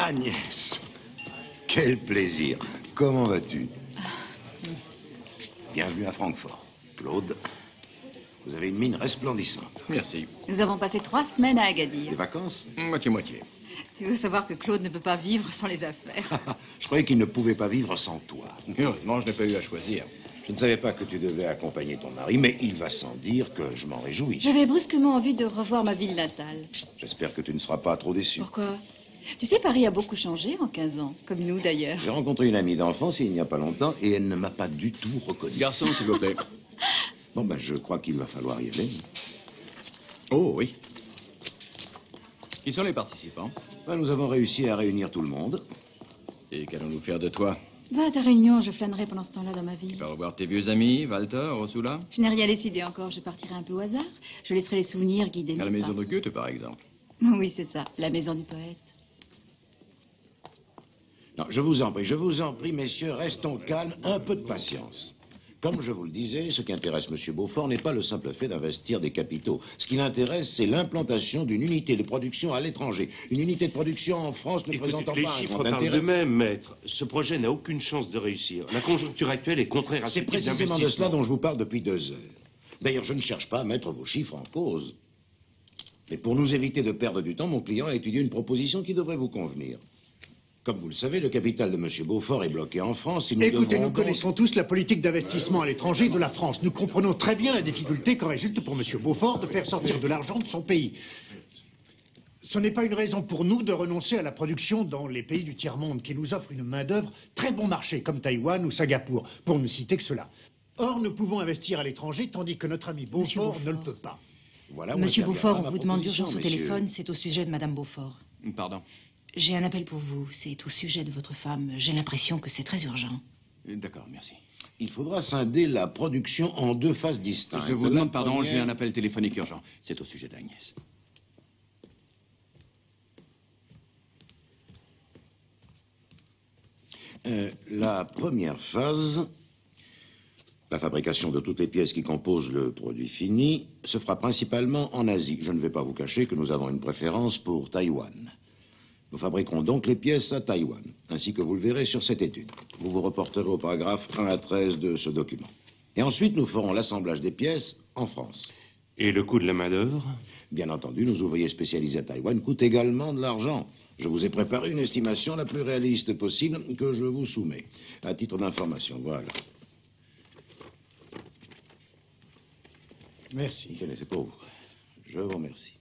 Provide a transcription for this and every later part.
Agnès, quel plaisir. Comment vas-tu? Bienvenue à Francfort. Claude, vous avez une mine resplendissante. Merci. Nous avons passé 3 semaines à Agadir. Des vacances? Moitié-moitié. Tu veux savoir que Claude ne peut pas vivre sans les affaires. Je croyais qu'il ne pouvait pas vivre sans toi. Heureusement, je n'ai pas eu à choisir. Je ne savais pas que tu devais accompagner ton mari, mais il va sans dire que je m'en réjouis. J'avais brusquement envie de revoir ma ville natale. J'espère que tu ne seras pas trop déçu. Pourquoi? Tu sais, Paris a beaucoup changé en 15 ans, comme nous d'ailleurs. J'ai rencontré une amie d'enfance il n'y a pas longtemps et elle ne m'a pas du tout reconnu. Garçon, s'il vous plaît. Bon, ben, je crois qu'il va falloir y aller. Oh, oui. Qui sont les participants? Ben, nous avons réussi à réunir tout le monde. Et qu'allons-nous faire de toi? Va à ta réunion, je flânerai pendant ce temps-là dans ma Tu ville. vas revoir tes vieux amis, Walter, Ursula? Je n'ai rien décidé encore, je partirai un peu au hasard. Je laisserai les souvenirs guider mes À la maison pas. de Goethe, par exemple. Oui, c'est ça, la maison du poète. Non, je vous en prie, messieurs, restons calmes, un peu de patience. Comme je vous le disais, ce qui intéresse M. Beaufort n'est pas le simple fait d'investir des capitaux. Ce qui l'intéresse, c'est l'implantation d'une unité de production à l'étranger. Une unité de production en France ne Écoutez, présentant les pas un chiffres grand parlent intérêt. d'eux-mêmes, maître. Ce projet n'a aucune chance de réussir. La conjoncture actuelle est contraire à ce C'est type précisément de d'investissement. cela dont je vous parle depuis 2 heures. D'ailleurs, je ne cherche pas à mettre vos chiffres en cause. Mais pour nous éviter de perdre du temps, mon client a étudié une proposition qui devrait vous convenir. Comme vous le savez, le capital de M. Beaufort est bloqué en France. Et Écoutez, devrons nous donc- connaissons tous la politique d'investissement à l'étranger de la France. Nous comprenons très bien la difficulté qu'en résulte pour M. Beaufort de faire sortir de l'argent de son pays. Ce n'est pas une raison pour nous de renoncer à la production dans les pays du tiers-monde qui nous offrent une main-d'œuvre très bon marché, comme Taïwan ou Singapour, pour ne citer que cela. Or, nous pouvons investir à l'étranger, tandis que notre ami Beaufort ne le peut pas. Voilà où Monsieur interviendra Beaufort, ma on vous demande proposition, d'urgence au messieurs. téléphone, c'est au sujet de Madame Beaufort. Pardon. J'ai un appel pour vous, c'est au sujet de votre femme. J'ai l'impression que c'est très urgent. D'accord, merci. Il faudra scinder la production en 2 phases distinctes. Je vous La demande pardon, première- j'ai un appel téléphonique urgent. C'est au sujet d'Agnès. La première phase, la fabrication de toutes les pièces qui composent le produit fini, se fera principalement en Asie. Je ne vais pas vous cacher que nous avons une préférence pour Taïwan. Nous fabriquerons donc les pièces à Taïwan, ainsi que vous le verrez sur cette étude. Vous vous reporterez au paragraphe 1 à 13 de ce document. Et ensuite, nous ferons l'assemblage des pièces en France. Et le coût de la main-d'œuvre? Bien entendu, nos ouvriers spécialisés à Taïwan coûtent également de l'argent. Je vous ai préparé une estimation la plus réaliste possible que je vous soumets. À titre d'information, voilà. Merci. Tenez, c'est pour vous. Je vous remercie.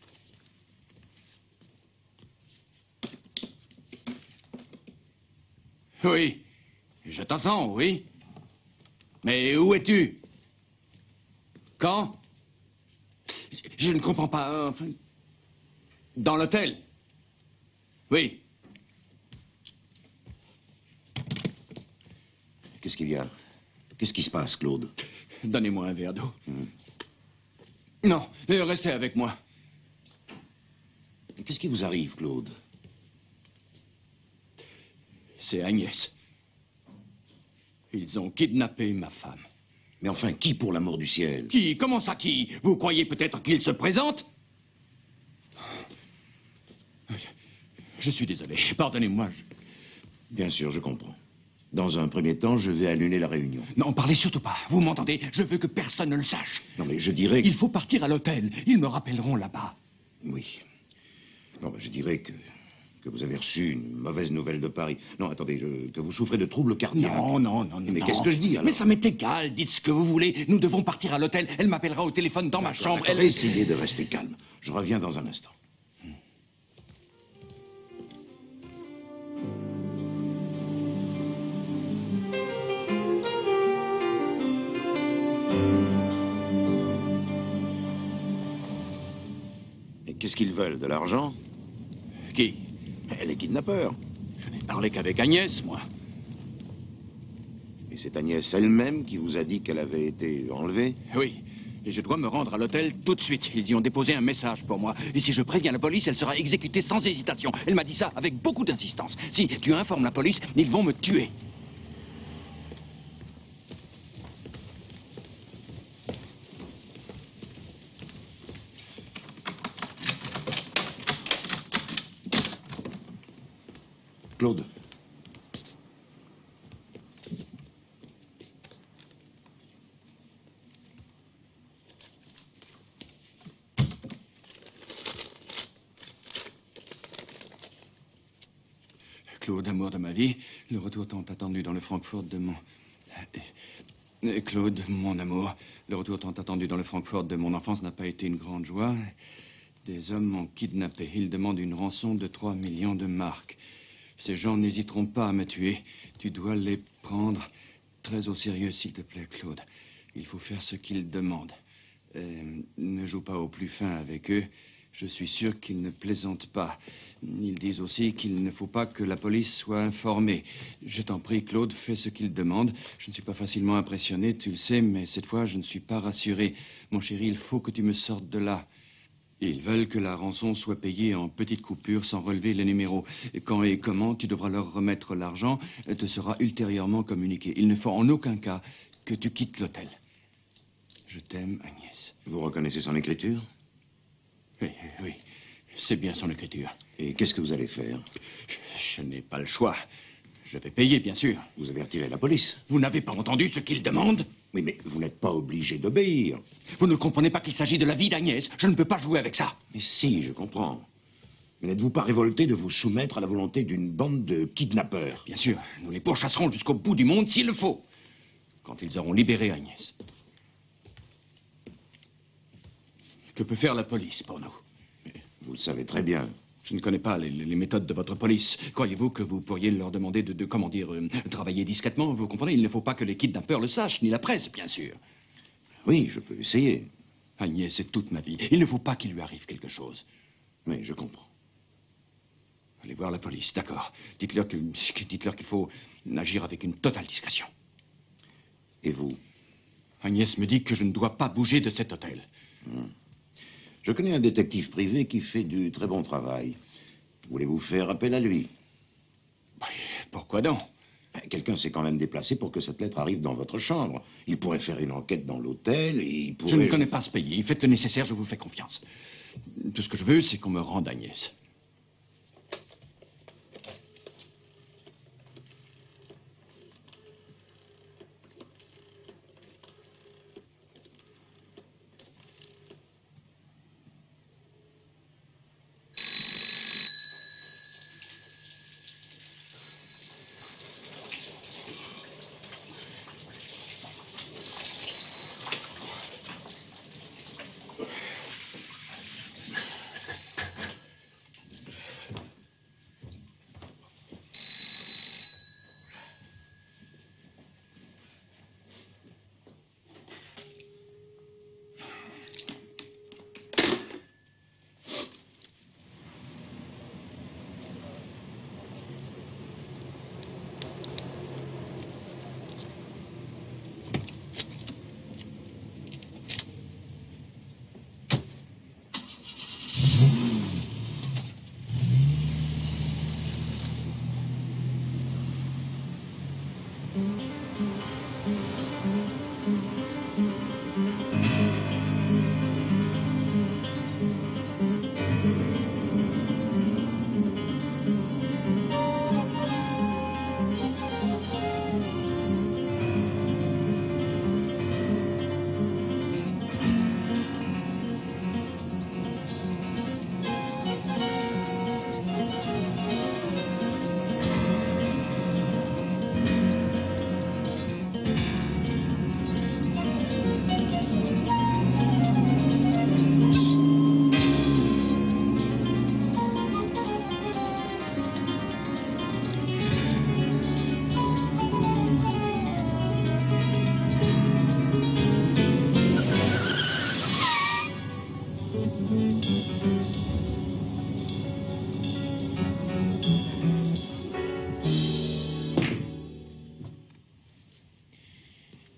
Oui, je t'entends, oui. Mais où es-tu? Quand? Je ne comprends pas. Enfin, dans l'hôtel? Oui. Qu'est-ce qu'il y a? Qu'est-ce qui se passe, Claude? Donnez-moi un verre d'eau. Non, restez avec moi. Qu'est-ce qui vous arrive, Claude? C'est Agnès. Ils ont kidnappé ma femme. Mais enfin, qui pour l'amour du ciel? Qui? Comment ça, qui? Vous croyez peut-être qu'il se présente? Je suis désolé. Pardonnez-moi. Bien sûr, je comprends. Dans un premier temps, je vais annuler la réunion. Non, parlez surtout pas. Vous m'entendez? Je veux que personne ne le sache. Non, mais je dirais que... Il faut partir à l'hôtel. Ils me rappelleront là-bas. Oui. Non, mais je dirais que vous avez reçu une mauvaise nouvelle de Paris. Non, attendez, que vous souffrez de troubles cardiaques. Non. Mais non. qu'est-ce que je dis, alors? Mais ça m'est égal. Dites ce que vous voulez. Nous devons partir à l'hôtel. Elle m'appellera au téléphone dans ma chambre. D'accord, Elle... essayez de rester calme. Je reviens dans un instant. Et qu'est-ce qu'ils veulent? De l'argent? Qui? Les kidnappeurs. Je n'ai parlé qu'avec Agnès, moi. Et c'est Agnès elle-même qui vous a dit qu'elle avait été enlevée? Oui. Et je dois me rendre à l'hôtel tout de suite. Ils y ont déposé un message pour moi. Et si je préviens la police, elle sera exécutée sans hésitation. Elle m'a dit ça avec beaucoup d'insistance. Si tu informes la police, ils vont me tuer. Claude. Claude, amour de ma vie, le retour tant attendu dans le Francfort de mon... Claude, mon amour, le retour tant attendu dans le Francfort de mon enfance n'a pas été une grande joie. Des hommes m'ont kidnappé. Ils demandent une rançon de 3 millions de marks. Ces gens n'hésiteront pas à me tuer. Tu dois les prendre très au sérieux, s'il te plaît, Claude. Il faut faire ce qu'ils demandent. Ne joue pas au plus fin avec eux. Je suis sûr qu'ils ne plaisantent pas. Ils disent aussi qu'il ne faut pas que la police soit informée. Je t'en prie, Claude, fais ce qu'ils demandent. Je ne suis pas facilement impressionné, tu le sais, mais cette fois, je ne suis pas rassuré. Mon chéri, il faut que tu me sortes de là. Ils veulent que la rançon soit payée en petites coupures sans relever les numéros. Quand et comment tu devras leur remettre l'argent te sera ultérieurement communiqué. Il ne faut en aucun cas que tu quittes l'hôtel. Je t'aime, Agnès. Vous reconnaissez son écriture? Oui, oui, c'est bien son écriture. Et qu'est-ce que vous allez faire? Je n'ai pas le choix. Je vais payer, bien sûr. Vous avertirez la police. Vous n'avez pas entendu ce qu'il demande? Oui, mais vous n'êtes pas obligé d'obéir. Vous ne comprenez pas qu'il s'agit de la vie d'Agnès. Je ne peux pas jouer avec ça. Mais si, je comprends. Mais n'êtes-vous pas révolté de vous soumettre à la volonté d'une bande de kidnappeurs? Bien sûr, nous les pourchasserons jusqu'au bout du monde s'il le faut. Quand ils auront libéré Agnès. Que peut faire la police pour nous? Vous le savez très bien. Je ne connais pas les méthodes de votre police. Croyez-vous que vous pourriez leur demander comment dire, travailler discrètement? Vous comprenez, il ne faut pas que les kidnappeurs le sachent, ni la presse, bien sûr. Oui, je peux essayer. Agnès, c'est toute ma vie. Il ne faut pas qu'il lui arrive quelque chose. Mais je comprends. Allez voir la police, d'accord. Dites-leur qu'il faut agir avec une totale discrétion. Et vous? Agnès me dit que je ne dois pas bouger de cet hôtel. Je connais un détective privé qui fait du très bon travail. Voulez-vous faire appel à lui? Pourquoi donc? Quelqu'un s'est quand même déplacé pour que cette lettre arrive dans votre chambre. Il pourrait faire une enquête dans l'hôtel et il pourrait... Je ne connais pas ce pays. Faites le nécessaire, je vous fais confiance. Tout ce que je veux, c'est qu'on me rende Agnès.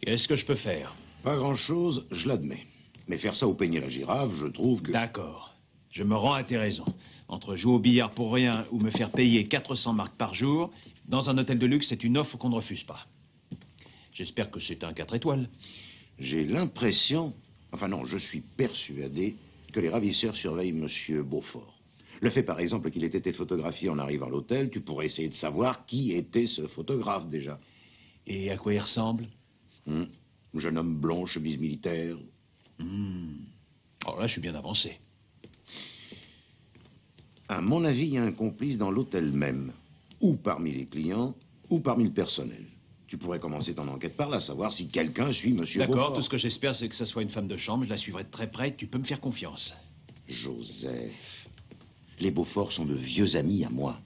Qu'est-ce que je peux faire? Pas grand-chose, je l'admets. Mais faire ça au peigner la girafe, je trouve que... D'accord. Je me rends à tes raisons. Entre jouer au billard pour rien ou me faire payer 400 marks par jour, dans un hôtel de luxe, c'est une offre qu'on ne refuse pas. J'espère que c'est un 4 étoiles. J'ai l'impression... Enfin non, je suis persuadé que les ravisseurs surveillent Monsieur Beaufort. Le fait, par exemple, qu'il ait été photographié en arrivant à l'hôtel, tu pourrais essayer de savoir qui était ce photographe, déjà. Et à quoi il ressemble? Jeune homme blond, chemise militaire. Alors là, je suis bien avancé. À mon avis, il y a un complice dans l'hôtel même. Ou parmi les clients, ou parmi le personnel. Tu pourrais commencer ton enquête par là, savoir si quelqu'un suit Monsieur Beaufort. D'accord, tout ce que j'espère, c'est que ça soit une femme de chambre. Je la suivrai de très près. Tu peux me faire confiance. Joseph, les Beaufort sont de vieux amis à moi.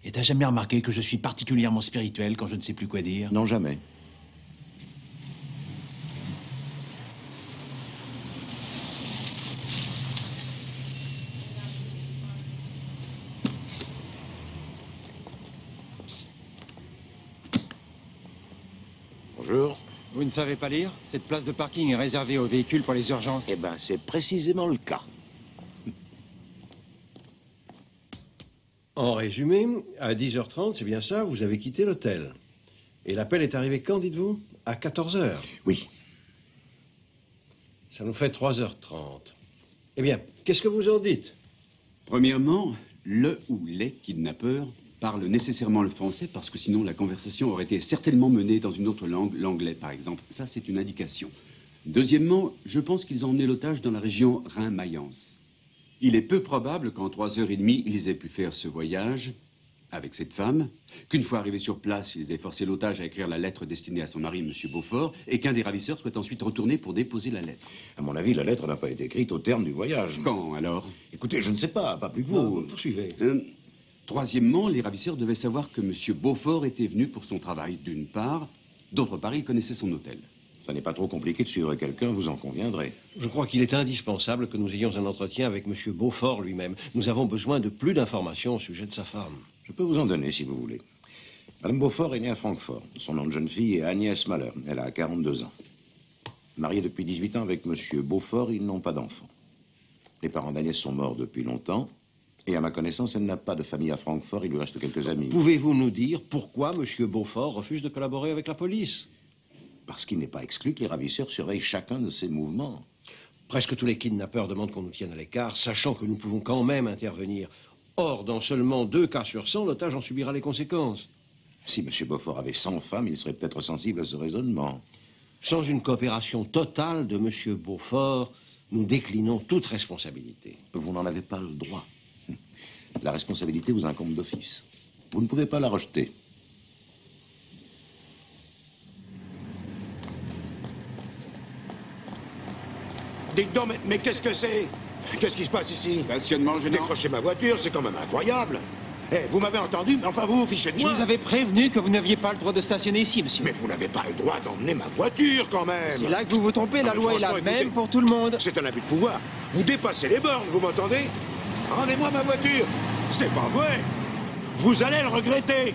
Et t'as jamais remarqué que je suis particulièrement spirituel quand je ne sais plus quoi dire? Non, jamais. Bonjour. Vous ne savez pas lire? Cette place de parking est réservée aux véhicules pour les urgences. Eh ben, c'est précisément le cas. En résumé, à 10h30, c'est bien ça, vous avez quitté l'hôtel. Et l'appel est arrivé quand, dites-vous? À 14h. Oui. Ça nous fait 3h30. Eh bien, qu'est-ce que vous en dites? Premièrement, le ou les kidnappeurs parlent nécessairement le français parce que sinon la conversation aurait été certainement menée dans une autre langue, l'anglais par exemple. Ça, c'est une indication. Deuxièmement, je pense qu'ils ont emmené l'otage dans la région Rhin-Mayence. Il est peu probable qu'en 3h30, ils aient pu faire ce voyage avec cette femme, qu'une fois arrivés sur place, ils aient forcé l'otage à écrire la lettre destinée à son mari, M. Beaufort, et qu'un des ravisseurs soit ensuite retourné pour déposer la lettre. À mon avis, la lettre n'a pas été écrite au terme du voyage. Quand, alors? Écoutez, je ne sais pas plus que vous. Non, poursuivez. Troisièmement, les ravisseurs devaient savoir que M. Beaufort était venu pour son travail, d'une part. D'autre part, ils connaissaient son hôtel. Ça n'est pas trop compliqué de suivre quelqu'un, vous en conviendrez. Je crois qu'il est indispensable que nous ayons un entretien avec M. Beaufort lui-même. Nous avons besoin de plus d'informations au sujet de sa femme. Je peux vous en donner, si vous voulez. Madame Beaufort est née à Francfort. Son nom de jeune fille est Agnès Mahler. Elle a 42 ans. Mariée depuis 18 ans avec M. Beaufort, ils n'ont pas d'enfants. Les parents d'Agnès sont morts depuis longtemps. Et à ma connaissance, elle n'a pas de famille à Francfort. Il lui reste quelques amis. Pouvez-vous nous dire pourquoi M. Beaufort refuse de collaborer avec la police? Parce qu'il n'est pas exclu que les ravisseurs surveillent chacun de ses mouvements. Presque tous les kidnappeurs demandent qu'on nous tienne à l'écart, sachant que nous pouvons quand même intervenir. Or, dans seulement 2 cas sur 100, l'otage en subira les conséquences. Si M. Beaufort avait 100 femmes, il serait peut-être sensible à ce raisonnement. Sans une coopération totale de M. Beaufort, nous déclinons toute responsabilité. Vous n'en avez pas le droit. La responsabilité vous incombe d'office. Vous ne pouvez pas la rejeter. Dites donc, mais qu'est-ce que c'est? Qu'est-ce qui se passe ici? Stationnement gênant. Décrochez ma voiture, c'est quand même incroyable. Eh, vous m'avez entendu, mais enfin vous vous fichez de Je moi. vous avais prévenu que vous n'aviez pas le droit de stationner ici, monsieur. Mais vous n'avez pas le droit d'emmener ma voiture, quand même. C'est là que vous vous trompez, la Non, mais loi est la franchement, même écoutez, pour tout le monde. C'est un abus de pouvoir. Vous dépassez les bornes, vous m'entendez? Rendez-moi ma voiture. C'est pas vrai. Vous allez le regretter.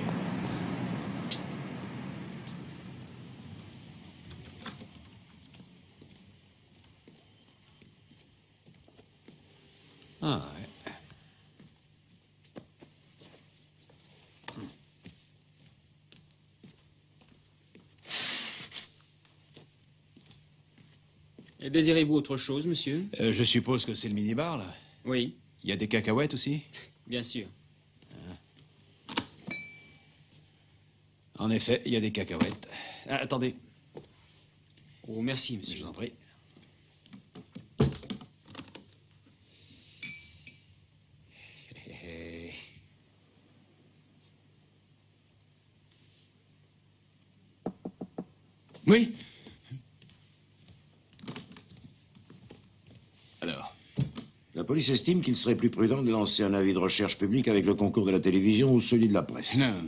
Ah, ouais. Et désirez-vous autre chose, monsieur? Je suppose que c'est le minibar, là. Oui, Il y a des cacahuètes aussi? bien sûr. En effet, il y a des cacahuètes. Ah, attendez, Oh, merci, je monsieur. vous en prie. Oui. Alors, La police estime qu'il serait plus prudent de lancer un avis de recherche publique avec le concours de la télévision ou celui de la presse. Non.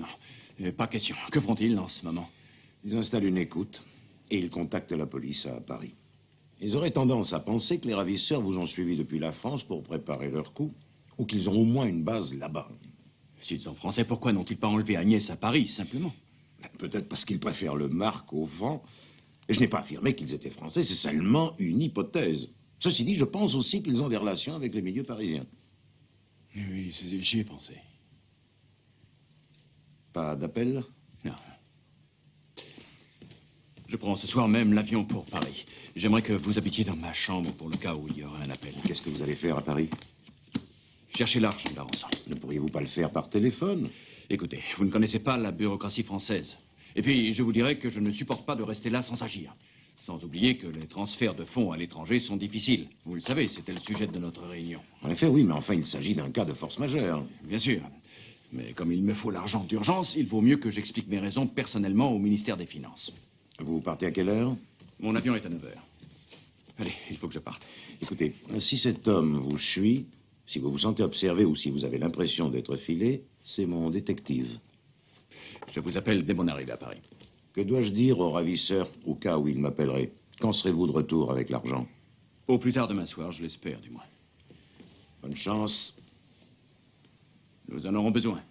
Pas question. Que font-ils en ce moment? Ils installent une écoute et ils contactent la police à Paris. Ils auraient tendance à penser que les ravisseurs vous ont suivi depuis la France pour préparer leur coup, ou qu'ils ont au moins une base là-bas. S'ils sont français, pourquoi n'ont-ils pas enlevé Agnès à Paris, simplement? Peut-être parce qu'ils préfèrent le marque au vent. Et je n'ai pas affirmé qu'ils étaient français, c'est seulement une hypothèse. Ceci dit, je pense aussi qu'ils ont des relations avec les milieux parisiens. Oui, j'y ai pensé. Pas d'appel? Non. Je prends ce soir même l'avion pour Paris. J'aimerais que vous habitiez dans ma chambre pour le cas où il y aura un appel. Qu'est-ce que vous allez faire à Paris? chercher l'argent de la rançon. Ne pourriez-vous pas le faire par téléphone? Écoutez, vous ne connaissez pas la bureaucratie française. Et puis, je vous dirais que je ne supporte pas de rester là sans agir. Sans oublier que les transferts de fonds à l'étranger sont difficiles. Vous le savez, c'était le sujet de notre réunion. En effet, oui, mais enfin, il s'agit d'un cas de force majeure. Bien sûr. Mais comme il me faut l'argent d'urgence, il vaut mieux que j'explique mes raisons personnellement au ministère des Finances. Vous partez à quelle heure? Mon avion est à 9 h. Allez, il faut que je parte. Écoutez, si cet homme vous suit, si vous vous sentez observé ou si vous avez l'impression d'être filé, c'est mon détective. Je vous appelle dès mon arrivée à Paris. Que dois-je dire au ravisseur au cas où il m'appellerait? Quand serez-vous de retour avec l'argent? Au plus tard demain soir, je l'espère, du moins. Bonne chance. Nous en aurons besoin.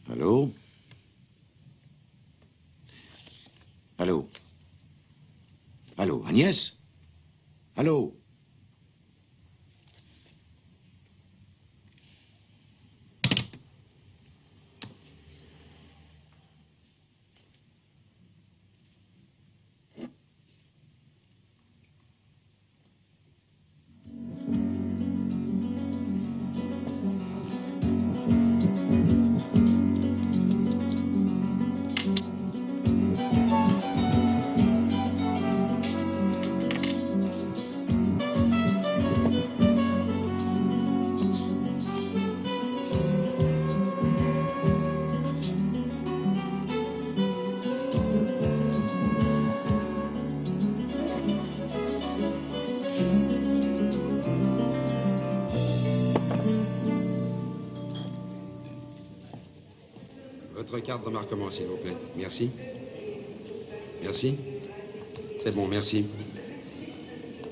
Allô? Allô? Allô, Agnès? Allô? Votre carte de remarquement, s'il vous plaît. Merci. Merci. C'est bon, merci.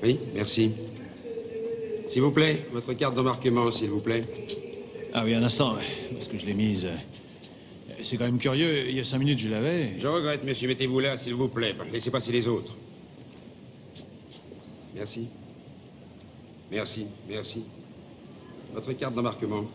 Oui, merci. S'il vous plaît, votre carte de remarquement, s'il vous plaît. Ah oui, un instant, parce que je l'ai mise. C'est quand même curieux, il y a 5 minutes, je l'avais. Je regrette, monsieur, mettez-vous là, s'il vous plaît. Laissez passer les autres. Merci. Merci, merci. Votre carte d'embarquement.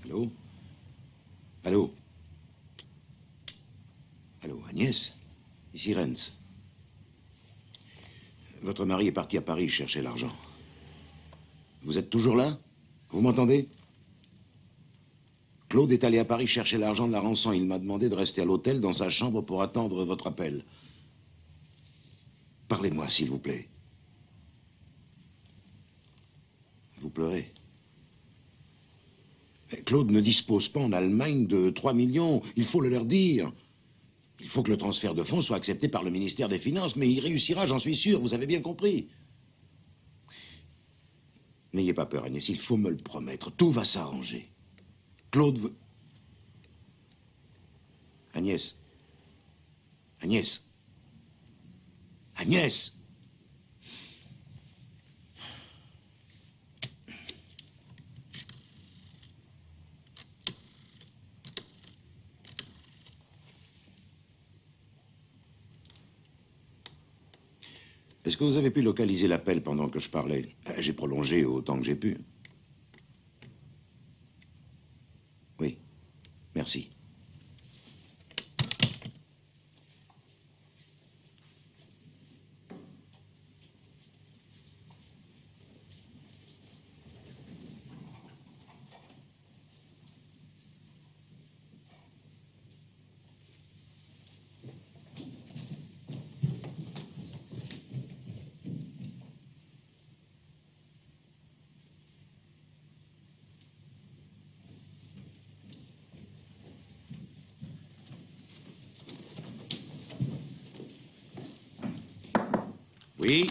Allô? Allô? Allô, Agnès? Ici Renz. Votre mari est parti à Paris chercher l'argent. Vous êtes toujours là? Vous m'entendez? Claude est allé à Paris chercher l'argent de la rançon. Il m'a demandé de rester à l'hôtel dans sa chambre pour attendre votre appel. Parlez-moi, s'il vous plaît. Vous pleurez. Claude ne dispose pas en Allemagne de 3 millions. Il faut le leur dire. Il faut que le transfert de fonds soit accepté par le ministère des Finances, mais il réussira, j'en suis sûr, vous avez bien compris. N'ayez pas peur, Agnès, il faut me le promettre. Tout va s'arranger. Claude veut... Agnès. Agnès. Agnès. Est-ce que vous avez pu localiser l'appel pendant que je parlais? J'ai prolongé autant que j'ai pu. Oui. Merci. Oui.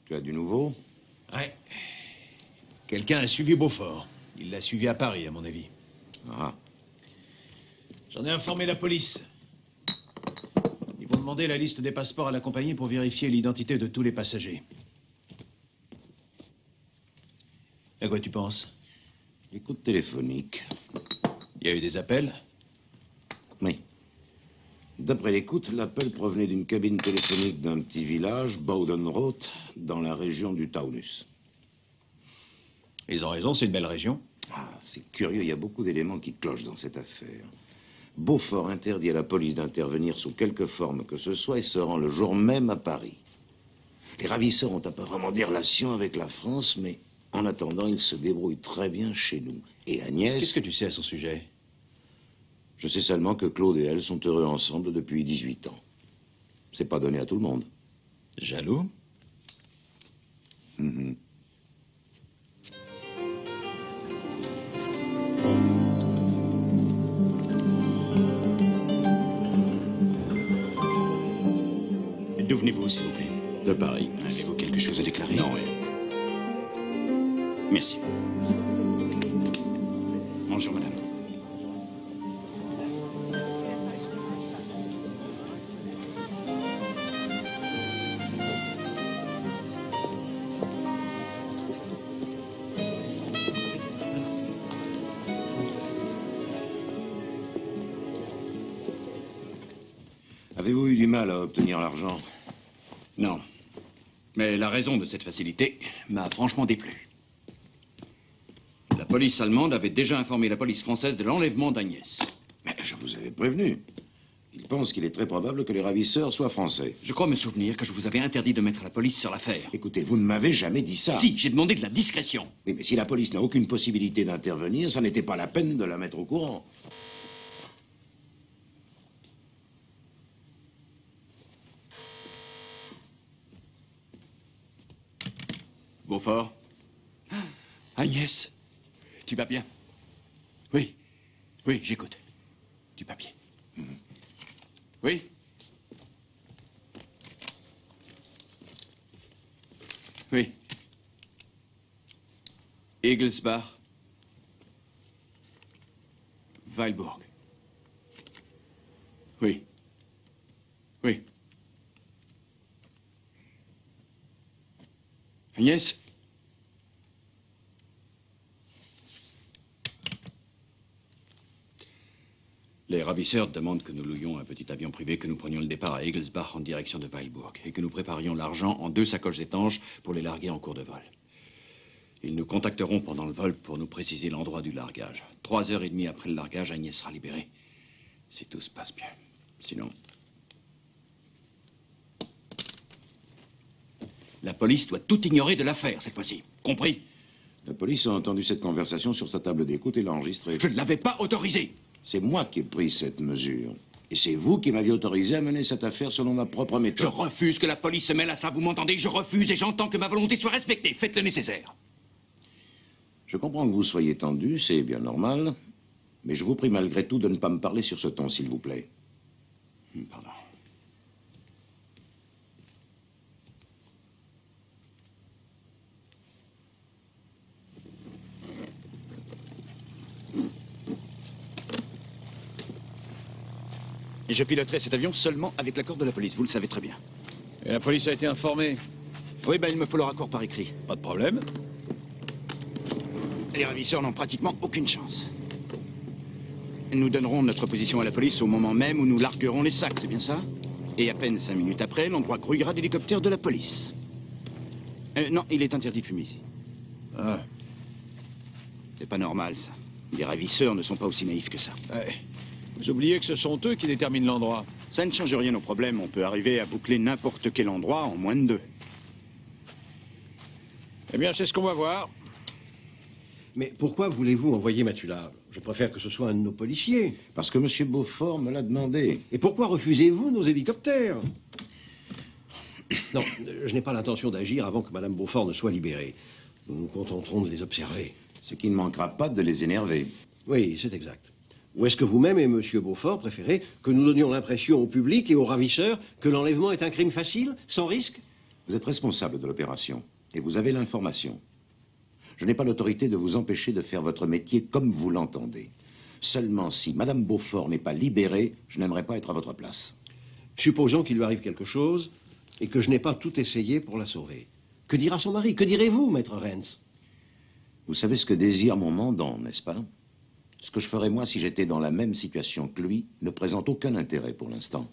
Tu as du nouveau? Ouais. Quelqu'un a suivi Beaufort. Il l'a suivi à Paris, à mon avis. Ah. J'en ai informé la police. Ils vont demander la liste des passeports à la compagnie pour vérifier l'identité de tous les passagers. À quoi tu penses? Écoute téléphonique. Il y a eu des appels? Oui. D'après l'écoute, l'appel provenait d'une cabine téléphonique d'un petit village, Boudenroth, dans la région du Taunus. Ils ont raison, c'est une belle région. Ah, c'est curieux, il y a beaucoup d'éléments qui clochent dans cette affaire. Beaufort interdit à la police d'intervenir sous quelque forme que ce soit et se rend le jour même à Paris. Les ravisseurs ont apparemment des relations avec la France, mais en attendant, ils se débrouillent très bien chez nous. Et Agnès... Qu'est-ce que tu sais à son sujet? Je sais seulement que Claude et elle sont heureux ensemble depuis 18 ans. C'est pas donné à tout le monde. Jaloux? Mhm. D'où venez-vous, s'il vous plaît? De Paris. Avez-vous quelque chose à déclarer? Non, rien. Merci. Bonjour, madame. Avez-vous eu du mal à obtenir l'argent? Non. Mais la raison de cette facilité m'a franchement déplu. La police allemande avait déjà informé la police française de l'enlèvement d'Agnès. Mais je vous avais prévenu. Il pense qu'il est très probable que les ravisseurs soient français. Je crois me souvenir que je vous avais interdit de mettre la police sur l'affaire. Écoutez, vous ne m'avez jamais dit ça. Si, j'ai demandé de la discrétion. Oui, mais si la police n'a aucune possibilité d'intervenir, ça n'était pas la peine de la mettre au courant. Beaufort? Agnès, tu vas bien? Oui, oui, j'écoute. Du papier. Oui? Oui. Egelsbach. Weilburg. Oui. Oui. Agnès? Les ravisseurs demandent que nous louions un petit avion privé, que nous prenions le départ à Egelsbach en direction de Weilburg et que nous préparions l'argent en 2 sacoches étanches pour les larguer en cours de vol. Ils nous contacteront pendant le vol pour nous préciser l'endroit du largage. 3h30 après le largage, Agnès sera libérée. Si tout se passe bien. Sinon... La police doit tout ignorer de l'affaire, cette fois-ci. Compris? La police a entendu cette conversation sur sa table d'écoute et l'a enregistrée. Je ne l'avais pas autorisé. C'est moi qui ai pris cette mesure. Et c'est vous qui m'aviez autorisé à mener cette affaire selon ma propre méthode. Je refuse que la police se mêle à ça, vous m'entendez? Je refuse et j'entends que ma volonté soit respectée. Faites le nécessaire. Je comprends que vous soyez tendu, c'est bien normal. Mais je vous prie malgré tout de ne pas me parler sur ce ton, s'il vous plaît. Pardon. Et je piloterai cet avion seulement avec l'accord de la police, vous le savez très bien. Et la police a été informée? Oui, ben il me faut leur accord par écrit. Pas de problème. Les ravisseurs n'ont pratiquement aucune chance. Nous donnerons notre position à la police au moment même où nous larguerons les sacs, c'est bien ça? Et à peine 5 minutes après, l'endroit grouillera d'hélicoptères de la police. Non, il est interdit de fumer ici. Ah. C'est pas normal, ça. Les ravisseurs ne sont pas aussi naïfs que ça. Ouais. Vous oubliez que ce sont eux qui déterminent l'endroit. Ça ne change rien au problème. On peut arriver à boucler n'importe quel endroit en moins de 2. Eh bien, c'est ce qu'on va voir. Mais pourquoi voulez-vous envoyer Matula? Je préfère que ce soit un de nos policiers. Parce que M. Beaufort me l'a demandé. Et pourquoi refusez-vous nos hélicoptères? Non, je n'ai pas l'intention d'agir avant que Mme Beaufort ne soit libérée. Nous nous contenterons de les observer. Ce qui ne manquera pas de les énerver. Oui, c'est exact. Ou est-ce que vous-même et M. Beaufort préférez que nous donnions l'impression au public et aux ravisseurs que l'enlèvement est un crime facile, sans risque? Vous êtes responsable de l'opération et vous avez l'information. Je n'ai pas l'autorité de vous empêcher de faire votre métier comme vous l'entendez. Seulement si Madame Beaufort n'est pas libérée, je n'aimerais pas être à votre place. Supposons qu'il lui arrive quelque chose et que je n'ai pas tout essayé pour la sauver. Que dira son mari? Que direz-vous, maître Renz? Vous savez ce que désire mon mandant, n'est-ce pas? Ce que je ferais moi si j'étais dans la même situation que lui ne présente aucun intérêt pour l'instant.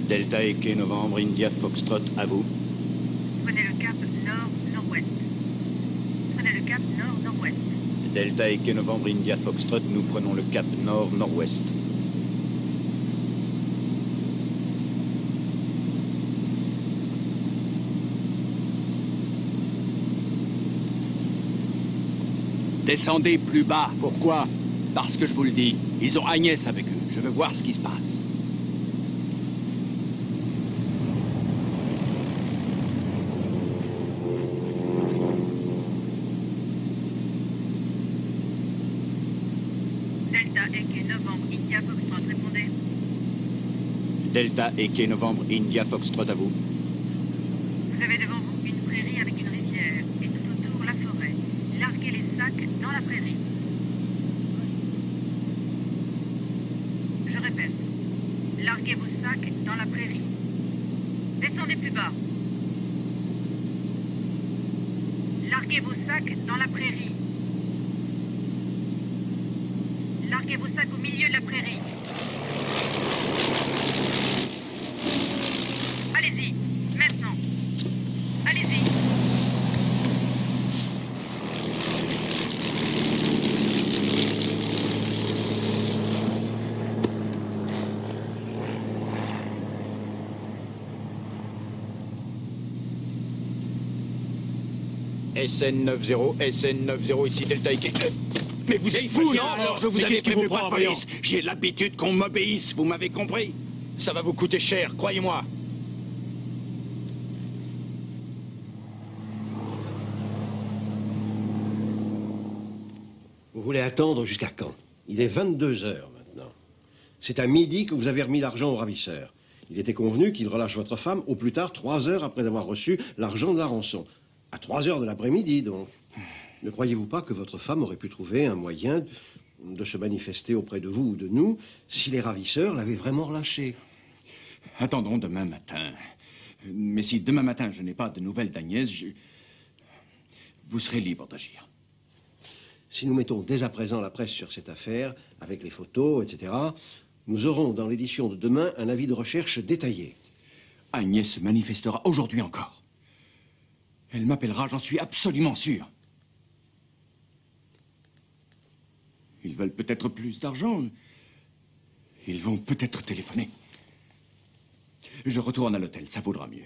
Delta Eke Novembre India Foxtrot, à vous. Prenez le cap nord-nord-ouest. Prenez le cap nord-nord-ouest. Delta Eke Novembre India Foxtrot, nous prenons le cap nord-nord-ouest. Descendez plus bas. Pourquoi? Parce que je vous le dis, ils ont Agnès avec eux. Je veux voir ce qui se passe. Delta Eke Novembre India Foxtrot, répondez. Delta Eke Novembre India Foxtrot, à vous. Vous avez devant vous une prairie avec une rivière et tout autour la forêt. Larguez les sacs dans la prairie. Je répète, larguez vos sacs dans la prairie. Descendez plus bas. Larguez vos sacs dans la prairie. Larguez vos sacs au milieu de la prairie. Allez-y, maintenant. Allez-y. SN90, SN90, ici Delta Eke. Mais vous êtes fou, non? Alors je vous avais prévenu pas de police. J'ai l'habitude qu'on m'obéisse, vous m'avez compris? Ça va vous coûter cher, croyez-moi. Vous voulez attendre jusqu'à quand? Il est 22 heures maintenant. C'est à midi que vous avez remis l'argent au ravisseur. Il était convenu qu'il relâche votre femme au plus tard 3 heures après avoir reçu l'argent de la rançon. À 3 heures de l'après-midi, donc. Ne croyez-vous pas que votre femme aurait pu trouver un moyen de se manifester auprès de vous ou de nous si les ravisseurs l'avaient vraiment relâché? Attendons demain matin. Mais si demain matin je n'ai pas de nouvelles d'Agnès, vous serez libre d'agir. Si nous mettons dès à présent la presse sur cette affaire, avec les photos, etc., nous aurons dans l'édition de demain un avis de recherche détaillé. Agnès se manifestera aujourd'hui encore. Elle m'appellera, j'en suis absolument sûr. Ils veulent peut-être plus d'argent. Ils vont peut-être téléphoner. Je retourne à l'hôtel, ça vaudra mieux.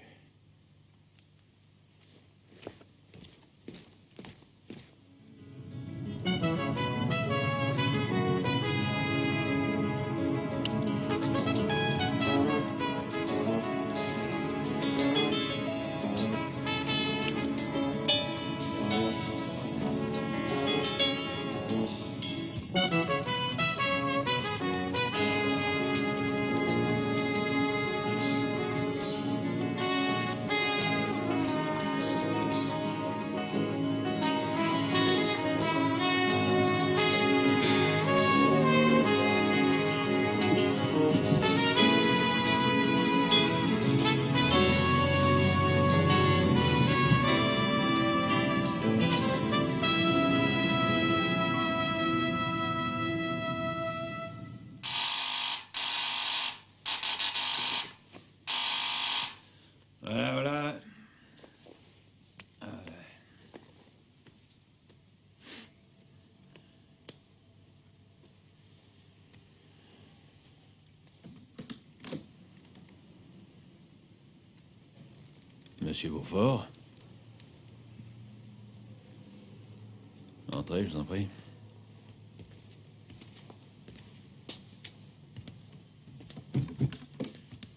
Monsieur Beaufort. Entrez, je vous en prie.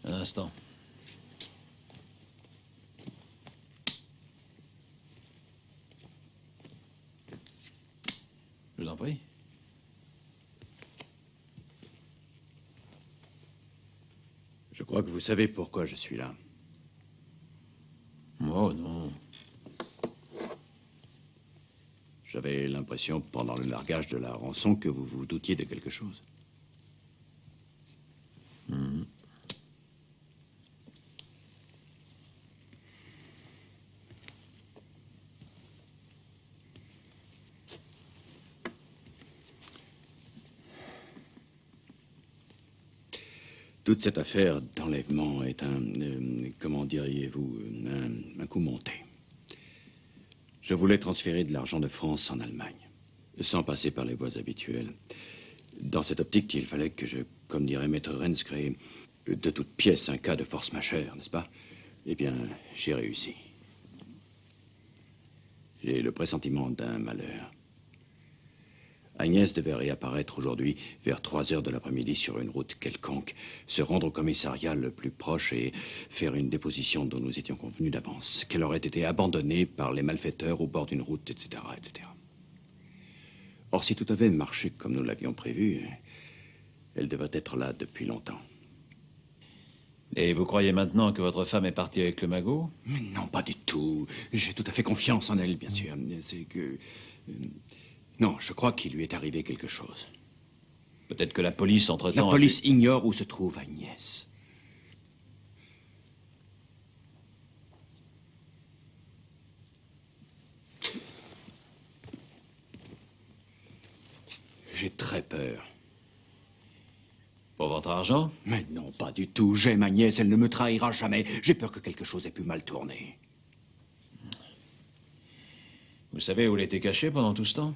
Un instant. Je vous en prie. Je crois que vous savez pourquoi je suis là. Oh non. J'avais l'impression, pendant le largage de la rançon, que vous vous doutiez de quelque chose. Toute cette affaire d'enlèvement est comment diriez-vous, un coup monté. Je voulais transférer de l'argent de France en Allemagne, sans passer par les voies habituelles. Dans cette optique, il fallait que je, comme dirait Maître Renz, crée de toutes pièces un cas de force majeure, n'est-ce pas? Eh bien, j'ai réussi. J'ai le pressentiment d'un malheur. Agnès devait réapparaître aujourd'hui vers 3 heures de l'après-midi sur une route quelconque, se rendre au commissariat le plus proche et faire une déposition dont nous étions convenus d'avance, qu'elle aurait été abandonnée par les malfaiteurs au bord d'une route, etc., etc. Or, si tout avait marché comme nous l'avions prévu, elle devait être là depuis longtemps. Et vous croyez maintenant que votre femme est partie avec le magot? Mais non, pas du tout. J'ai tout à fait confiance en elle, bien sûr. C'est que... Non, je crois qu'il lui est arrivé quelque chose. Peut-être que la police, entre-temps... La police ignore où se trouve Agnès. J'ai très peur. Pour votre argent? Mais non, pas du tout. J'aime Agnès, elle ne me trahira jamais. J'ai peur que quelque chose ait pu mal tourner. Vous savez où elle était cachée pendant tout ce temps?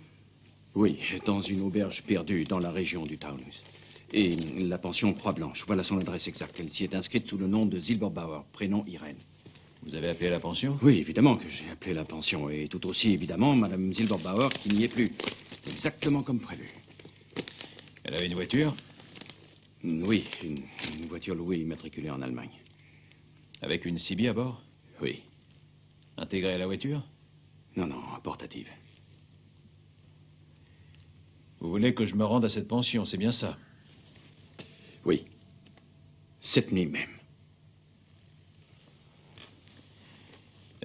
Oui, dans une auberge perdue dans la région du Taunus. Et la pension Croix-Blanche. Voilà son adresse exacte. Elle s'y est inscrite sous le nom de Zilberbauer, prénom Irène. Vous avez appelé la pension? Oui, évidemment que j'ai appelé la pension. Et tout aussi, évidemment, Madame Zilberbauer qui n'y est plus. Exactement comme prévu. Elle avait une voiture? Oui, une voiture louée immatriculée en Allemagne. Avec une CB à bord? Oui. Intégrée à la voiture? Non, non, portative. Vous voulez que je me rende à cette pension, c'est bien ça? Oui. Cette nuit même.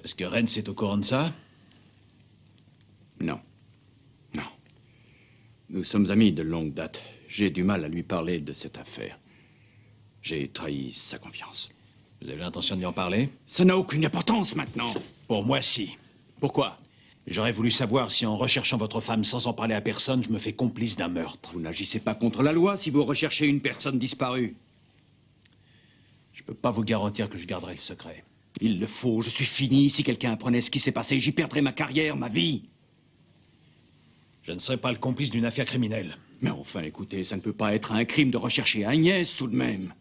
Est-ce que Rennes est au courant de ça? Non. Non. Nous sommes amis de longue date. J'ai du mal à lui parler de cette affaire. J'ai trahi sa confiance. Vous avez l'intention d'y en parler? Ça n'a aucune importance maintenant. Pour moi, si. Pourquoi? J'aurais voulu savoir si en recherchant votre femme sans en parler à personne, je me fais complice d'un meurtre. Vous n'agissez pas contre la loi si vous recherchez une personne disparue. Je peux pas vous garantir que je garderai le secret. Il le faut, je suis fini. Si quelqu'un apprenait ce qui s'est passé, j'y perdrais ma carrière, ma vie. Je ne serai pas le complice d'une affaire criminelle. Mais enfin, écoutez, ça ne peut pas être un crime de rechercher Agnès, tout de même.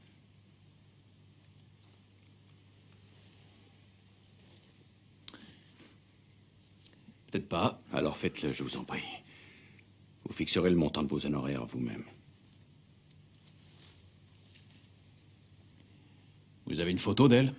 Peut-être pas. Alors faites-le, je vous en prie. Vous fixerez le montant de vos honoraires vous-même. Vous avez une photo d'elle?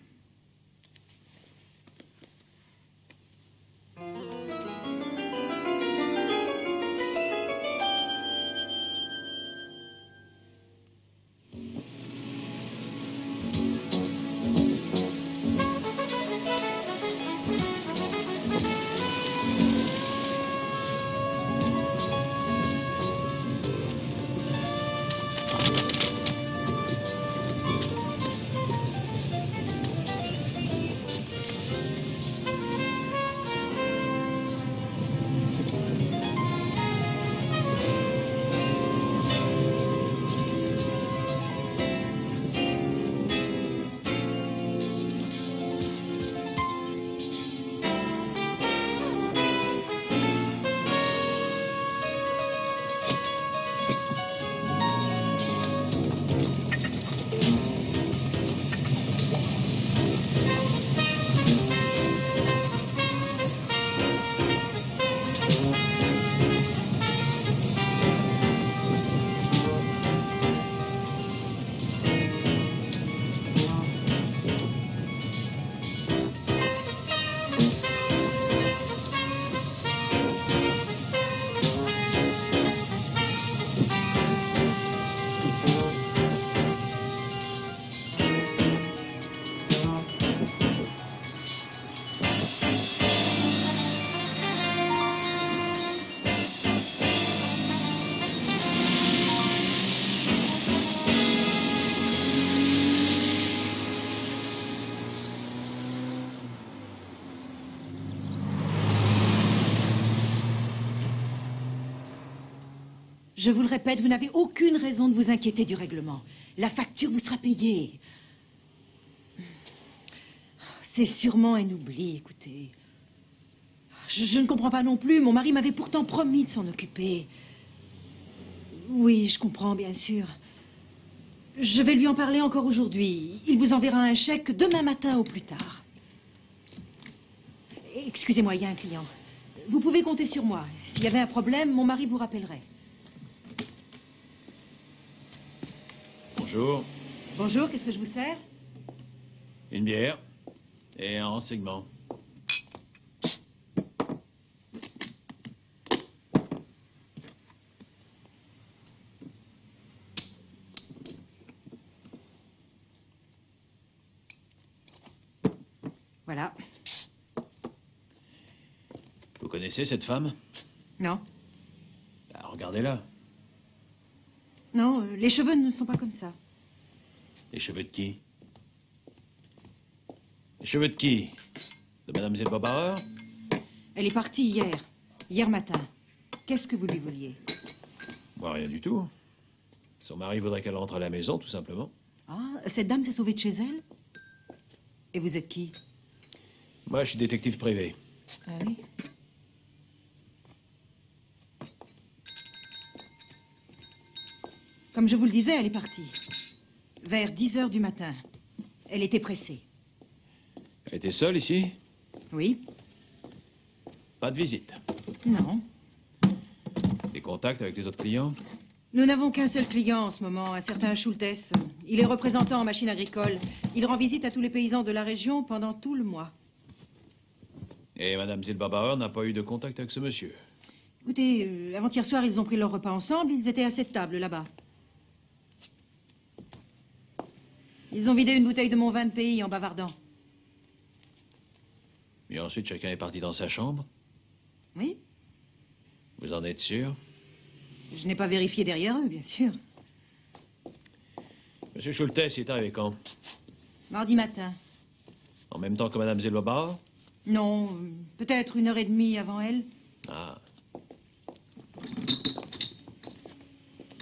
Je vous le répète, vous n'avez aucune raison de vous inquiéter du règlement. La facture vous sera payée. C'est sûrement un oubli, écoutez. Je ne comprends pas non plus. Mon mari m'avait pourtant promis de s'en occuper. Oui, je comprends, bien sûr. Je vais lui en parler encore aujourd'hui. Il vous enverra un chèque demain matin au plus tard. Excusez-moi, il y a un client. Vous pouvez compter sur moi. S'il y avait un problème, mon mari vous rappellerait. Bonjour. Bonjour, qu'est-ce que je vous sers? Une bière et un renseignement. Voilà. Vous connaissez cette femme? Non. Bah, regardez-la. Non, les cheveux ne sont pas comme ça. Les cheveux de qui? Les cheveux de qui? De Madame Zilberbauer? Elle est partie hier matin. Qu'est-ce que vous lui vouliez? Moi, rien du tout. Son mari voudrait qu'elle rentre à la maison, tout simplement. Ah, cette dame s'est sauvée de chez elle? Et vous êtes qui? Moi, je suis détective privé. Ah oui. Comme je vous le disais, elle est partie. Vers 10 heures du matin. Elle était pressée. Elle était seule ici? Oui. Pas de visite? Non. Des contacts avec les autres clients? Nous n'avons qu'un seul client en ce moment, un certain Schultes. Il est représentant en machine agricole. Il rend visite à tous les paysans de la région pendant tout le mois. Et Madame Zilberbauer n'a pas eu de contact avec ce monsieur? Écoutez, avant-hier soir, ils ont pris leur repas ensemble. Ils étaient à cette table, là-bas. Ils ont vidé une bouteille de mon vin de pays en bavardant. Et ensuite, chacun est parti dans sa chambre? Oui. Vous en êtes sûr? Je n'ai pas vérifié derrière eux, bien sûr. Monsieur Schultes, il est arrivé quand? Mardi matin. En même temps que Madame Zilberbauer? Non, peut-être 1h30 avant elle. Ah.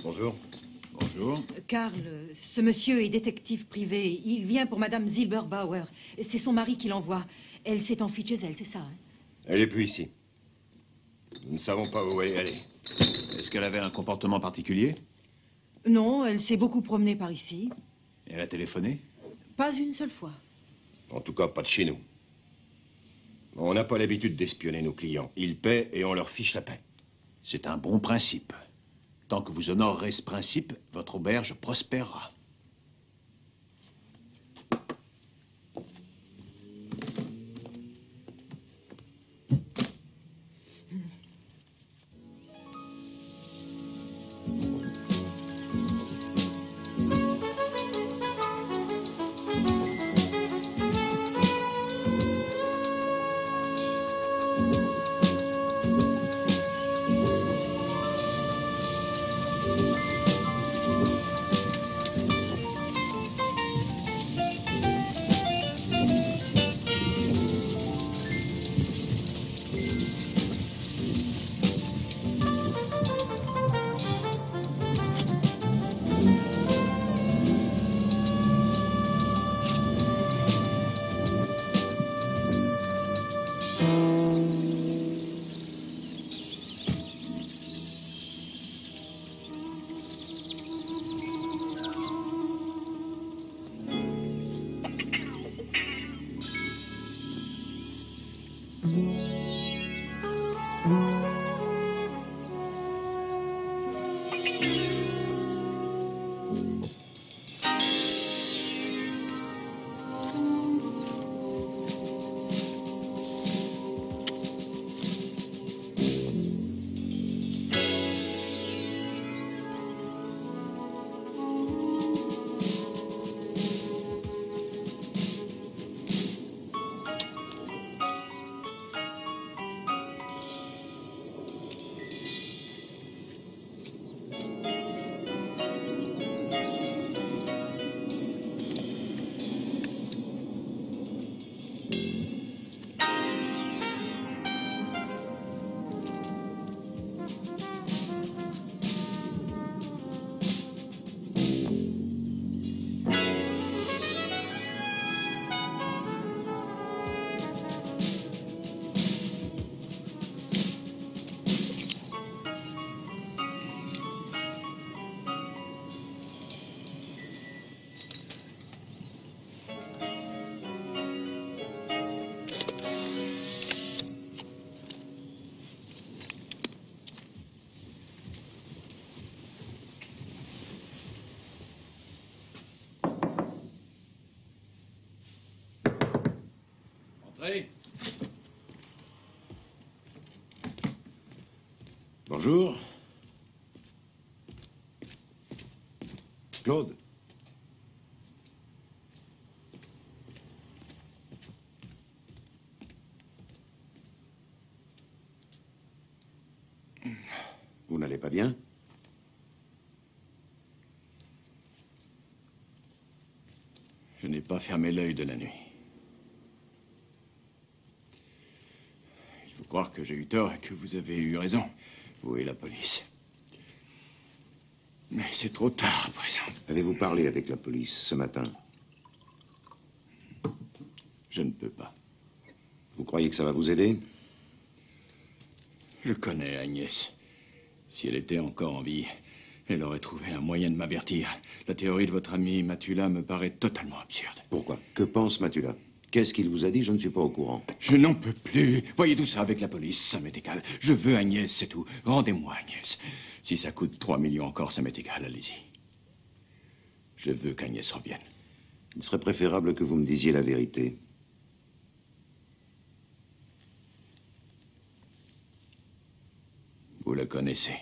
Bonjour. Bonjour. Karl, ce monsieur est détective privé. Il vient pour Madame Zilberbauer. C'est son mari qui l'envoie. Elle s'est enfuie de chez elle, c'est ça, hein? Elle n'est plus ici. Nous ne savons pas où elle est allée. Est-ce qu'elle avait un comportement particulier? Non, elle s'est beaucoup promenée par ici. Elle a téléphoné? Pas une seule fois. En tout cas, pas de chez nous. On n'a pas l'habitude d'espionner nos clients. Ils paient et on leur fiche la paix. C'est un bon principe. Tant que vous honorerez ce principe, votre auberge prospérera. Entrez. Bonjour. Claude. Vous n'allez pas bien? Je n'ai pas fermé l'œil de la nuit. Il faut croire que j'ai eu tort et que vous avez eu raison, vous et la police. Mais c'est trop tard à présent. Avez-vous parlé avec la police ce matin? Je ne peux pas. Vous croyez que ça va vous aider? Je connais Agnès. Si elle était encore en vie, elle aurait trouvé un moyen de m'avertir. La théorie de votre ami Matula me paraît totalement absurde. Pourquoi? Que pense Matula? Qu'est-ce qu'il vous a dit? Je ne suis pas au courant. Je n'en peux plus. Voyez tout ça avec la police, ça m'est égal. Je veux Agnès, c'est tout. Rendez-moi Agnès. Si ça coûte 3 millions encore, ça m'est égal, allez-y. Je veux qu'Agnès revienne. Il serait préférable que vous me disiez la vérité. Vous la connaissez?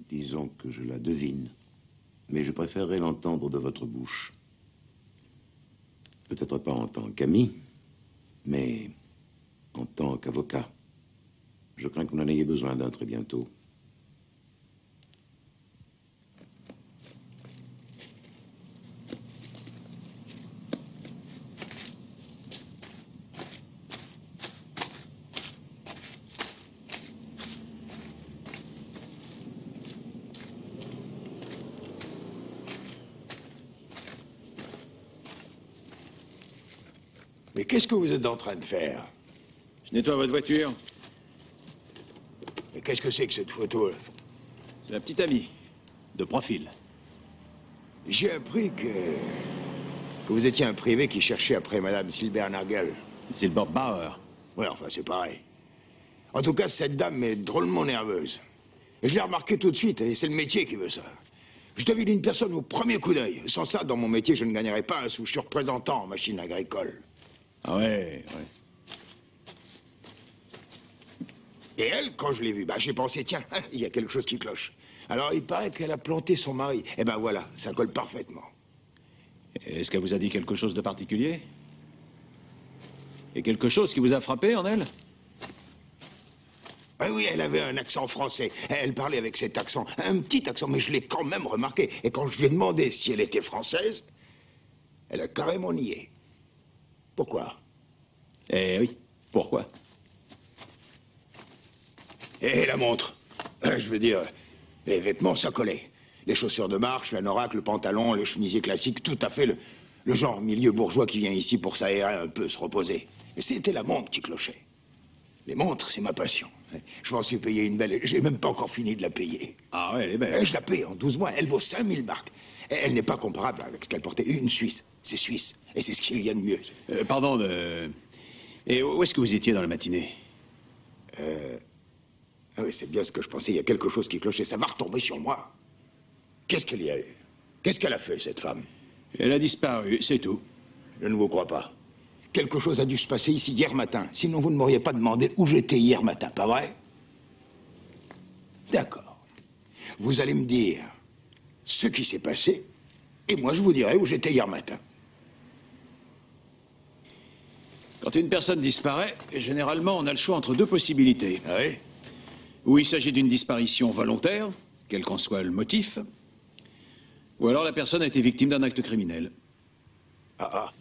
Disons que je la devine. Mais je préférerais l'entendre de votre bouche. Peut-être pas en tant qu'ami, mais en tant qu'avocat. Je crains que vous n'en ayez besoin d'un très bientôt. Mais qu'est-ce que vous êtes en train de faire? Je nettoie votre voiture. Mais qu'est-ce que c'est que cette photo, là? C'est la petite amie, de profil. J'ai appris que vous étiez un privé qui cherchait après Madame Silbernagel. Silberbauer. Oui, enfin, c'est pareil. En tout cas, cette dame est drôlement nerveuse. Et je l'ai remarqué tout de suite, et c'est le métier qui veut ça. Je devine une personne au premier coup d'œil. Sans ça, dans mon métier, je ne gagnerais pas un sou. Je suis représentant en machine agricole. Ah ouais, ouais. Et elle, quand je l'ai vue, j'ai pensé, tiens, il y a quelque chose qui cloche. Alors, il paraît qu'elle a planté son mari. Eh ben voilà, ça colle parfaitement. Est-ce qu'elle vous a dit quelque chose de particulier? Et quelque chose qui vous a frappé en elle? Oui, elle avait un accent français. Elle parlait avec cet accent, un petit accent, mais je l'ai quand même remarqué. Et quand je lui ai demandé si elle était française, elle a carrément nié. Pourquoi? Eh oui, pourquoi? Et la montre. Je veux dire, les vêtements, ça collait. Les chaussures de marche, l'anorak, le pantalon, le chemisier classique, tout à fait le genre milieu bourgeois qui vient ici pour s'aérer un peu, se reposer. Mais c'était la montre qui clochait. Les montres, c'est ma passion. Je m'en suis payé une belle, j'ai même pas encore fini de la payer. Ah ouais, elle est belle. Je la paye en 12 mois, elle vaut 5000 marks. Elle n'est pas comparable avec ce qu'elle portait. Une Suisse, c'est suisse. Et c'est ce qu'il y a de mieux. Pardon, Et où est-ce que vous étiez dans la matinée? Ah oui, c'est bien ce que je pensais. Il y a quelque chose qui clochait. Ça va retomber sur moi. Qu'est-ce qu'il y a eu? Qu'est-ce qu'elle a fait, cette femme? Elle a disparu, c'est tout. Je ne vous crois pas. Quelque chose a dû se passer ici hier matin. Sinon, vous ne m'auriez pas demandé où j'étais hier matin, pas vrai? D'accord. Vous allez me dire ce qui s'est passé, et moi, je vous dirai où j'étais hier matin. Quand une personne disparaît, généralement, on a le choix entre deux possibilités. Ah oui? Ou il s'agit d'une disparition volontaire, quel qu'en soit le motif, ou alors la personne a été victime d'un acte criminel. Ah.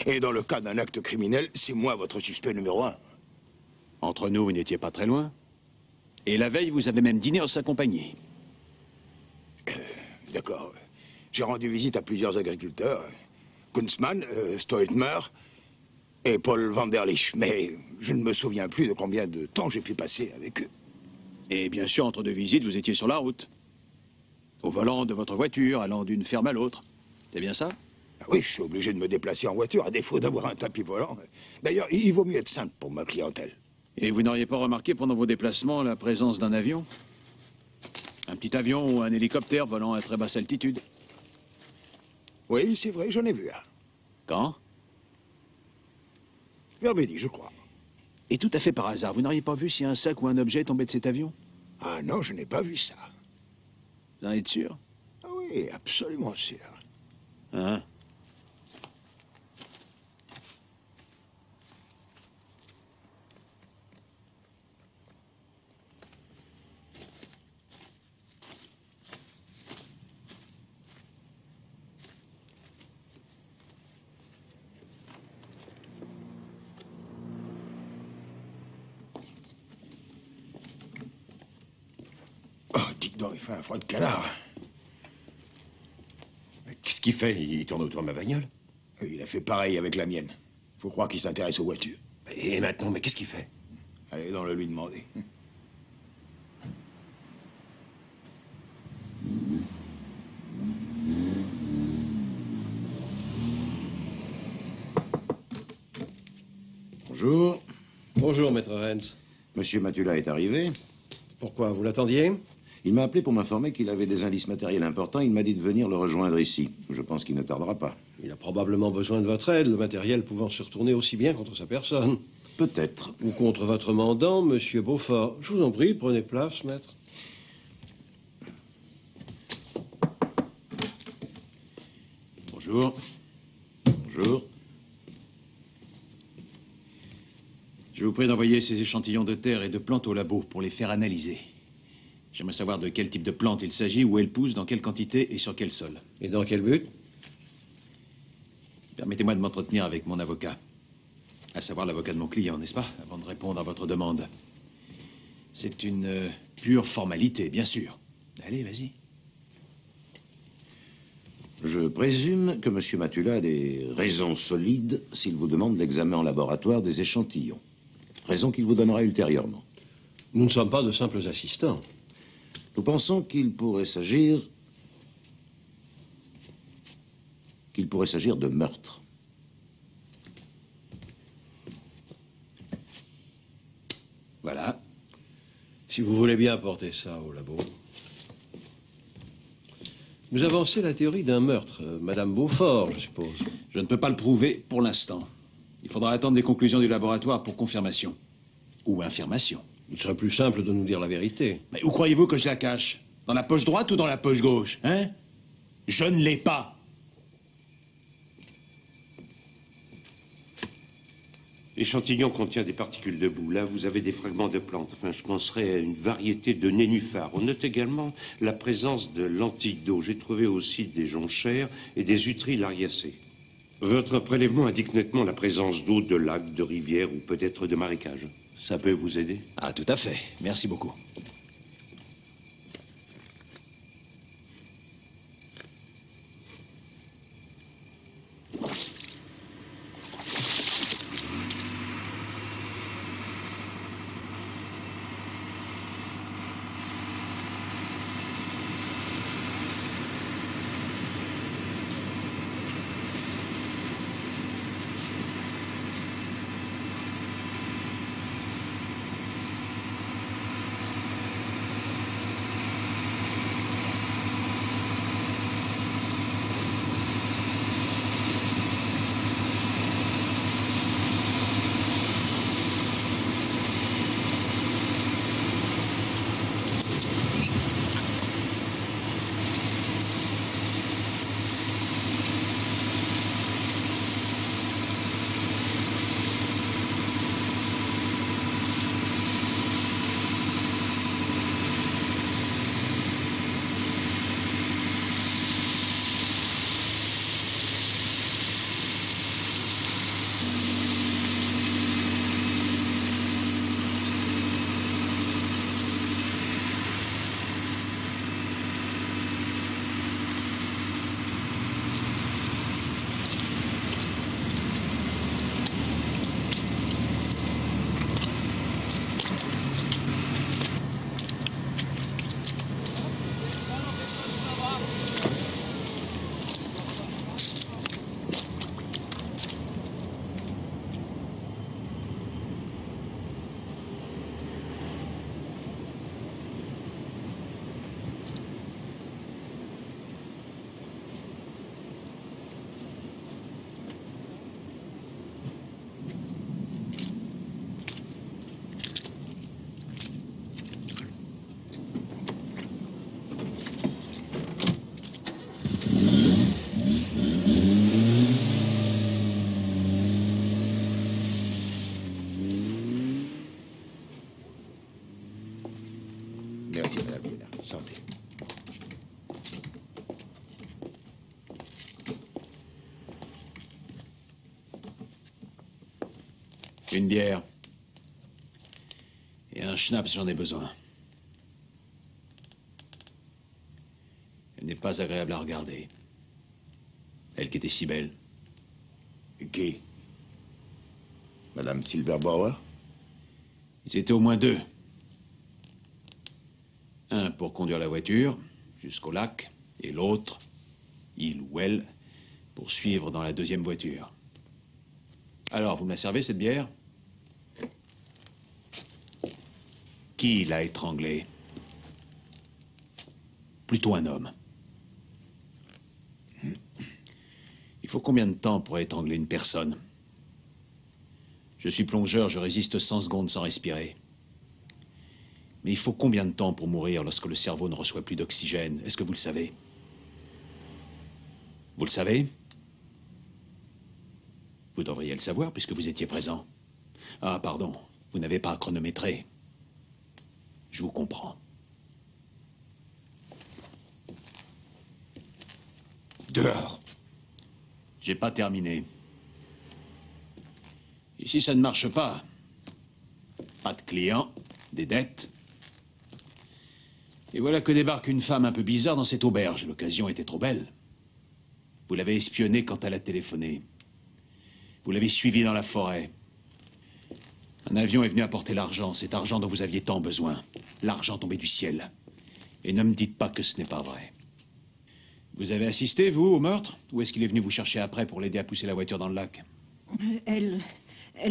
Et dans le cas d'un acte criminel, c'est moi votre suspect numéro 1. Entre nous, vous n'étiez pas très loin. Et la veille, vous avez même dîné en sa compagnie. D'accord. J'ai rendu visite à plusieurs agriculteurs. Kunzmann, Stoitmer et Paul Vanderlich. Mais je ne me souviens plus de combien de temps j'ai pu passer avec eux. Et bien sûr, entre deux visites, vous étiez sur la route. Au volant de votre voiture, allant d'une ferme à l'autre. C'est bien ça? Oui, je suis obligé de me déplacer en voiture, à défaut d'avoir un tapis volant. D'ailleurs, il vaut mieux être simple pour ma clientèle. Et vous n'auriez pas remarqué pendant vos déplacements la présence d'un avion? Un petit avion ou un hélicoptère volant à très basse altitude? Oui, c'est vrai, j'en ai vu un. Quand? Je l'avais dit, je crois. Et tout à fait par hasard, vous n'auriez pas vu si un sac ou un objet tombait de cet avion? Ah non, je n'ai pas vu ça. Vous en êtes sûr? Ah oui, absolument sûr. Hein? Oh, dites donc, il fait un froid de canard. Qu'est-ce qu'il fait? Il tourne autour de ma bagnole? Il a fait pareil avec la mienne. Faut croire qu'il s'intéresse aux voitures. Et maintenant, mais qu'est-ce qu'il fait? Allez, dans le lui demander. Bonjour. Bonjour, maître Renz. Monsieur Matula est arrivé. Pourquoi, vous l'attendiez? Il m'a appelé pour m'informer qu'il avait des indices matériels importants. Il m'a dit de venir le rejoindre ici. Je pense qu'il ne tardera pas. Il a probablement besoin de votre aide, le matériel pouvant se retourner aussi bien contre sa personne. Peut-être. Ou contre votre mandant, monsieur Beaufort. Je vous en prie, prenez place, maître. Bonjour. Bonjour. Je vous prie d'envoyer ces échantillons de terre et de plantes au labo pour les faire analyser. J'aimerais savoir de quel type de plante il s'agit, où elles poussent, dans quelle quantité et sur quel sol. Et dans quel but? Permettez-moi de m'entretenir avec mon avocat. À savoir l'avocat de mon client, n'est-ce pas? Avant de répondre à votre demande. C'est une pure formalité, bien sûr. Allez, vas-y. Je présume que M. Matula a des raisons solides s'il vous demande l'examen en laboratoire des échantillons. Raison qu'il vous donnera ultérieurement. Nous ne sommes pas de simples assistants. Nous pensons qu'il pourrait s'agir de meurtre. Voilà. Si vous voulez bien apporter ça au labo. Vous avancez la théorie d'un meurtre, Madame Beaufort, je suppose. Je ne peux pas le prouver pour l'instant. Il faudra attendre les conclusions du laboratoire pour confirmation. Ou infirmation. Il serait plus simple de nous dire la vérité. Mais où croyez-vous que je la cache? Dans la poche droite ou dans la poche gauche, hein? Je ne l'ai pas. L'échantillon contient des particules de boue. Là, vous avez des fragments de plantes. Enfin, je penserais à une variété de nénuphars. On note également la présence de lentilles d'eau. J'ai trouvé aussi des jonchères et des utris lariacées. Votre prélèvement indique nettement la présence d'eau de lacs, de rivières ou peut-être de marécages. Ça peut vous aider? Ah, tout à fait. Merci beaucoup. Une bière. Et un schnapps, j'en ai besoin. Elle n'est pas agréable à regarder. Elle qui était si belle. Qui? Madame Silverbauer? Ils étaient au moins deux. Un pour conduire la voiture jusqu'au lac, et l'autre, il ou elle, pour suivre dans la deuxième voiture. Alors, vous me la servez, cette bière? Qui l'a étranglée? Plutôt un homme. Il faut combien de temps pour étrangler une personne? Je suis plongeur, je résiste 100 secondes sans respirer. Mais il faut combien de temps pour mourir lorsque le cerveau ne reçoit plus d'oxygène? Est-ce que vous le savez? Vous le savez? Vous devriez le savoir puisque vous étiez présent. Ah, pardon, vous n'avez pas à chronométrer. Je vous comprends. Dehors. J'ai pas terminé. Et si ça ne marche pas, pas de clients, des dettes. Et voilà que débarque une femme un peu bizarre dans cette auberge. L'occasion était trop belle. Vous l'avez espionnée quand elle a téléphoné. Vous l'avez suivie dans la forêt. Un avion est venu apporter l'argent, cet argent dont vous aviez tant besoin. L'argent tombé du ciel. Et ne me dites pas que ce n'est pas vrai. Vous avez assisté, vous, au meurtre? Ou est-ce qu'il est venu vous chercher après pour l'aider à pousser la voiture dans le lac? Elle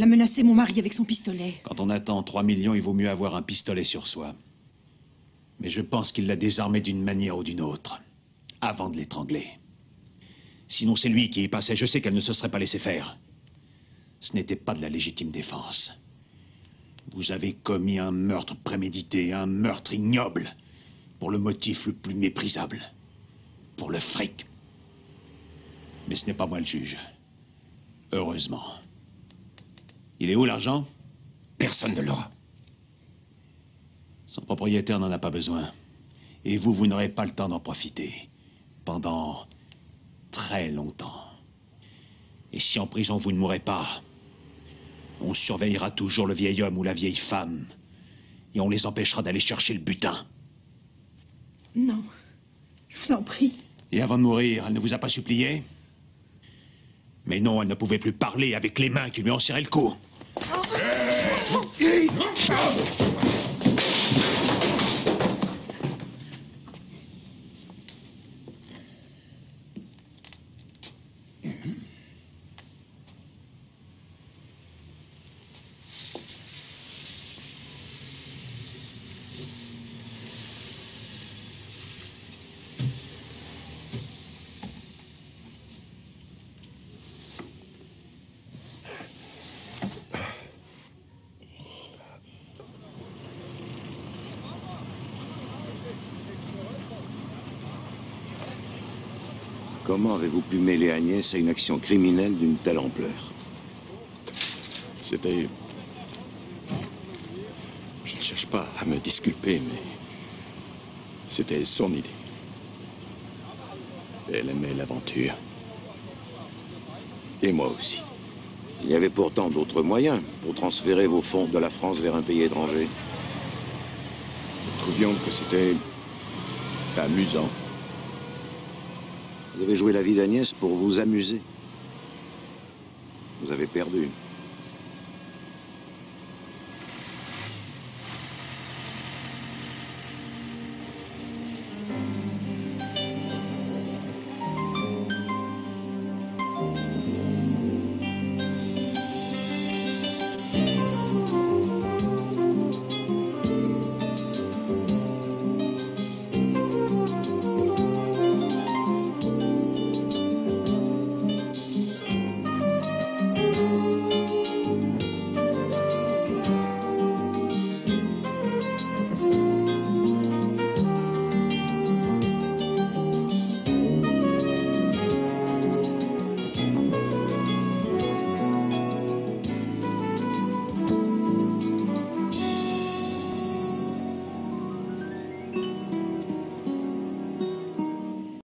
a menacé mon mari avec son pistolet. Quand on attend 3 millions, il vaut mieux avoir un pistolet sur soi. Mais je pense qu'il l'a désarmé d'une manière ou d'une autre, avant de l'étrangler. Sinon, c'est lui qui y passait. Je sais qu'elle ne se serait pas laissée faire. Ce n'était pas de la légitime défense. Vous avez commis un meurtre prémédité, un meurtre ignoble, pour le motif le plus méprisable. Pour le fric. Mais ce n'est pas moi le juge. Heureusement. Il est où l'argent? Personne ne l'aura. Son propriétaire n'en a pas besoin. Et vous, vous n'aurez pas le temps d'en profiter. Pendant très longtemps. Et si en prison vous ne mourrez pas, on surveillera toujours le vieil homme ou la vieille femme. Et on les empêchera d'aller chercher le butin. Non. Je vous en prie. Et avant de mourir, elle ne vous a pas supplié? Mais non, elle ne pouvait plus parler avec les mains qui lui ont serré le cou. Comment avez-vous pu mêler Agnès à une action criminelle d'une telle ampleur? C'était... Je ne cherche pas à me disculper, mais... c'était son idée. Elle aimait l'aventure. Et moi aussi. Il y avait pourtant d'autres moyens pour transférer vos fonds de la France vers un pays étranger. Nous trouvions que c'était... amusant. Vous avez joué la vie d'Agnès pour vous amuser. Vous avez perdu.